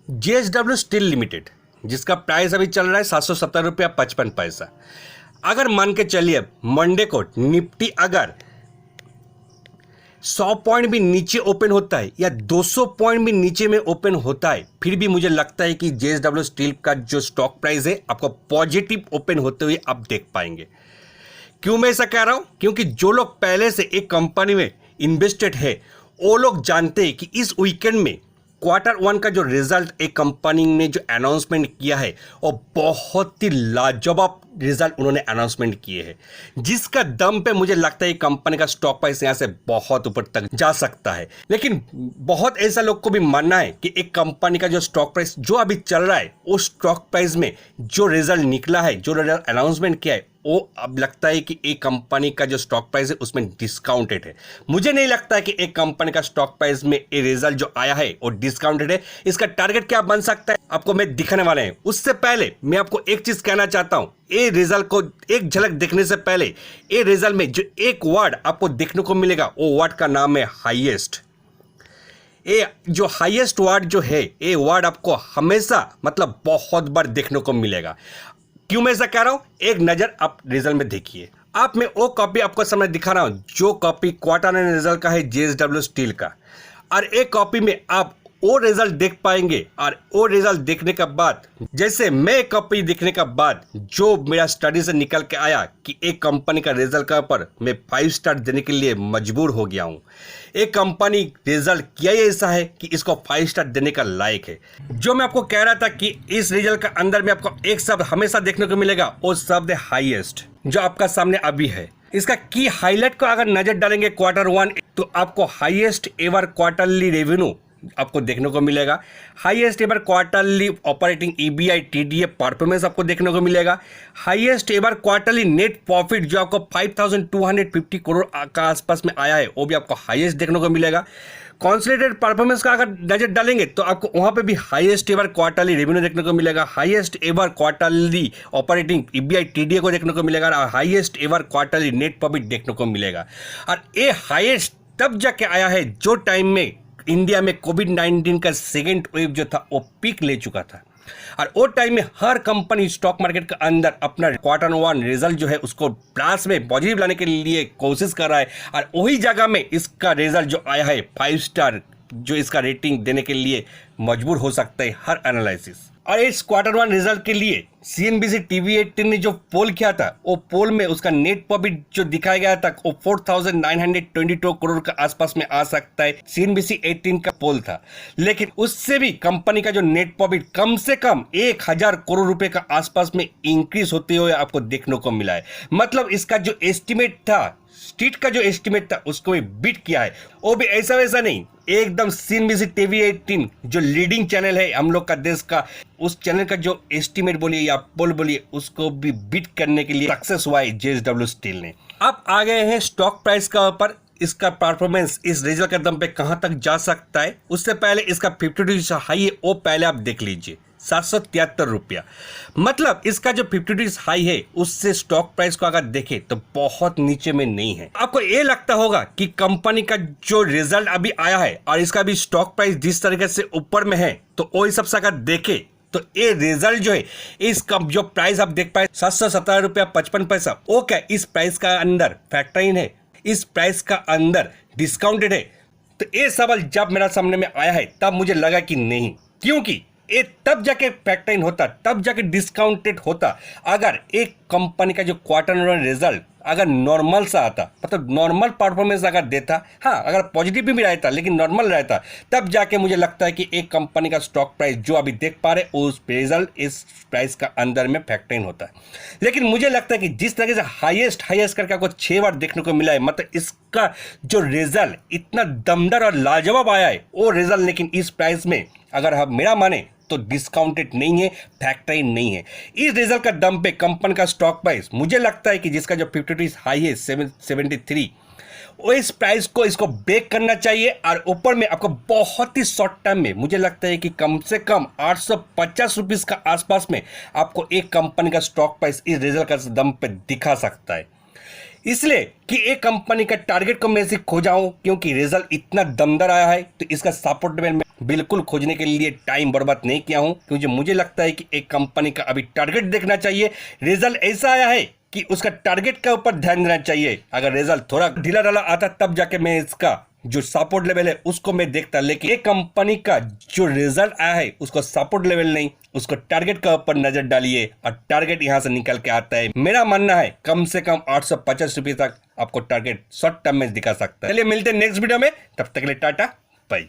JSW steel limited, जिसका price अभी चल रहा है 770 रुपया 55 पैसा। अगर मान के चलिए मंडे को निफ्टी अगर 100 पॉइंट भी नीचे ओपन होता है या 200 पॉइंट भी नीचे में ओपन होता है, फिर भी मुझे लगता है कि JSW स्टील का जो स्टॉक प्राइस है आपको पॉजिटिव ओपन होते हुए आप देख पाएंगे। क्यों मैं ऐसा कह रहा हूं? क्योंकि जो लोग पहले से एक कंपनी में इन्वेस्टेड है वो लोग जानते हैं कि इस वीकेंड में Q1 का जो रिजल्ट एक कंपनी ने जो अनाउंसमेंट किया है वो बहुत ही लाजवाब रिजल्ट उन्होंने अनाउंसमेंट किए हैं, जिसका दम पे मुझे लगता है कंपनी का स्टॉक प्राइस यहाँ से बहुत ऊपर तक जा सकता है। लेकिन बहुत ऐसा लोग को भी मानना है कि एक कंपनी का जो स्टॉक प्राइस जो अभी चल रहा है उस स्टॉक प्राइस में जो रिजल्ट निकला है, जो रिजल्ट अनाउंसमेंट किया है, वो अब लगता है कि एक कंपनी का जो स्टॉक प्राइस है उसमें डिस्काउंटेड है। मुझे नहीं लगता है कि एक कंपनी का स्टॉक प्राइस में ये रिजल्ट जो आया है वो डिस्काउंटेड है। इसका टारगेट क्या बन सकता है आपको मैं दिखाने वाले हैं। उससे पहले मैं आपको एक चीज कहना चाहता हूं, ये रिजल्ट को एक झलक देखने से पहले ये रिजल्ट में जो एक वर्ड आपको देखने को मिलेगा वो वर्ड का नाम है हाईएस्ट। ये जो हाईएस्ट वर्ड जो है ये वर्ड आपको हमेशा मतलब बहुत बार देखने को मिलेगा। क्यों मैं ऐसा कह रहा हूं? एक नजर आप रिजल्ट में देखिए। आप मैं वो कॉपी आपको सामने दिखा रहा हूं जो कॉपी क्वार्टर रिजल्ट का है JSW स्टील का, और एक कॉपी में आप वो रिजल्ट देख पाएंगे। और वो रिजल्ट देखने के बाद जैसे मैं कॉपी देखने के बाद जो मेरा स्टडी से निकल के आया कि एक कंपनी का रिजल्ट का ऊपर मैं 5 स्टार देने के लिए मजबूर हो गया हूं। एक कंपनी रिजल्ट किया ही ऐसा है कि इसको 5 स्टार देने का लायक है। जो मैं आपको कह रहा था कि इस रिजल्ट का अंदर में आपको एक शब्द हमेशा देखने को मिलेगा, वो शब्द है हाईएस्ट, जो आपका सामने अभी है। इसका की हाईलाइट को अगर नजर डालेंगे Q1 तो आपको हाईएस्ट एवर क्वार्टरली रेवेन्यू आपको देखने को मिलेगा, highest ever quarterly operating EBI TDA performance आपको देखने को मिलेगा, highest ever quarterly net profit जो आपको 5250 करोड़ का आसपास में आया है वो भी आपको हाईएस्ट देखने को मिलेगा। कॉन्सोलिडेटेड परफॉर्मेंस का अगर नजर डालेंगे तो आपको वहां पे भी हाईएस्ट एवर क्वार्टरली रेवेन्यू देखने को मिलेगा, highest ever quarterly operating EBI TDA को देखने को मिलेगा और highest ever quarterly net profit देखने को मिलेगा। और ये हाईएस्ट तब जाके आया है जो टाइम में इंडिया में कोविड-19 का सेकेंड वेव जो था वो पीक ले चुका था, और वो टाइम में हर कंपनी स्टॉक मार्केट के अंदर अपना Q1 रिजल्ट जो है उसको प्लस में पॉजिटिव लाने के लिए कोशिश कर रहा है। और वही जगह में इसका रिजल्ट जो आया है 5 स्टार जो इसका रेटिंग देने के लिए मजबूर हो सकता है हर एनालिसिस। और इस Q1 रिजल्ट के लिए CNBC TV18 ने जो पोल किया था वो पोल में उसका नेट प्रॉफिट जो दिखाया गया था वो 4922 करोड़ के आसपास में आ सकता है। CNBC 18 का पोल था, लेकिन उससे भी कंपनी का जो नेट प्रॉफिट कम से कम 1000 करोड़ रुपए का आसपास में इंक्रीज होते हुए आपको देखने को मिला है। मतलब इसका जो एस्टिमेट था, स्ट्रीट का जो एस्टिमेट था उसको भी बीट किया है। वो भी ऐसा वैसा नहीं, एकदम CNBC TV18 जो लीडिंग चैनल है हम लोग का देश का, उस चैनल का जो एस्टिमेट बोलिए या पोल बोलिए उसको भी बीट करने के लिए सक्सेस हुआ है JSW स्टील ने। अब आ गए हैं स्टॉक प्राइस का ऊपर, इसका परफॉर्मेंस इस रिजल्ट के दम पे कहां तक जा सकता है। उससे पहले इसका 52 हाई है वो पहले आप देख लीजिए, 773 रुपया। मतलब इसका जो 52 हाई है उससे स्टॉक प्राइस को अगर देखें तो बहुत नीचे में नहीं है। आपको ये लगता होगा कि कंपनी का जो रिजल्ट अभी आया है और इसका भी स्टॉक प्राइस जिस तरीके से ऊपर में है तो वो हिसाब से अगर देखे तो ये रिजल्ट जो है इसका जो प्राइस आप देख पाए 717 रुपया 55 पैसा, वो क्या इस प्राइस का अंदर फैक्टर इन है, इस प्राइस का अंदर डिस्काउंटेड है? तो ये सवाल जब मेरा सामने में आया है तब मुझे लगा कि नहीं, क्योंकि ये तब जाके फैक्टर इन होता, तब जाके डिस्काउंटेड होता अगर एक कंपनी का जो Q1 रिजल्ट अगर नॉर्मल सा आता, मतलब नॉर्मल परफॉर्मेंस अगर देता, हाँ अगर पॉजिटिव भी रहता लेकिन नॉर्मल रहता, तब जाके मुझे लगता है कि एक कंपनी का स्टॉक प्राइस जो अभी देख पा रहे उस रिजल्ट इस प्राइस का अंदर में फैक्टर इन होता है। लेकिन मुझे लगता है कि जिस तरीके से हाईएस्ट करके आपको 6 बार देखने को मिला है, मतलब इसका जो रिजल्ट इतना दमदार और लाजवाब आया है वो रिजल्ट, लेकिन इस प्राइस में अगर हम मेरा माने तो डिस्काउंटेड नहीं है, फैक्टर इन नहीं है। इस रिजल्ट का दम पे कंपनी का स्टॉक प्राइस मुझे लगता है कि जिसका जो 52 हाई है 773, वो इस प्राइस को इसको ब्रेक करना चाहिए। और ऊपर में आपको बहुत ही शॉर्ट टर्म में मुझे लगता है कि कम से कम 850 रुपीज़ का आसपास में आपको एक कंपनी का स्टॉक प्राइस इस रिजल्ट का दम पे दिखा सकता है। इसलिए कि एक कंपनी का टारगेट को मैं से खोजा हूं, क्योंकि रिजल्ट इतना दमदार आया है तो इसका सपोर्ट लेवल बिल्कुल खोजने के लिए टाइम बर्बाद नहीं किया हूं, क्योंकि मुझे लगता है कि एक कंपनी का अभी टारगेट देखना चाहिए। रिजल्ट ऐसा आया है कि उसका टारगेट के ऊपर ध्यान देना चाहिए। अगर रिजल्ट थोड़ा ढीला ढाला आता तब जाके मैं इसका जो सपोर्ट लेवल है उसको मैं देखता, लेकिन एक कंपनी का जो रिजल्ट आया है उसको सपोर्ट लेवल नहीं, उसको टारगेट के ऊपर नजर डालिए और टारगेट यहां से निकल के आता है। मेरा मानना है कम से कम 850 रुपये तक आपको टारगेट शॉर्ट टर्म में दिखा सकता है। चलिए मिलते हैं नेक्स्ट वीडियो में, तब तक के लिए टाटा बाय।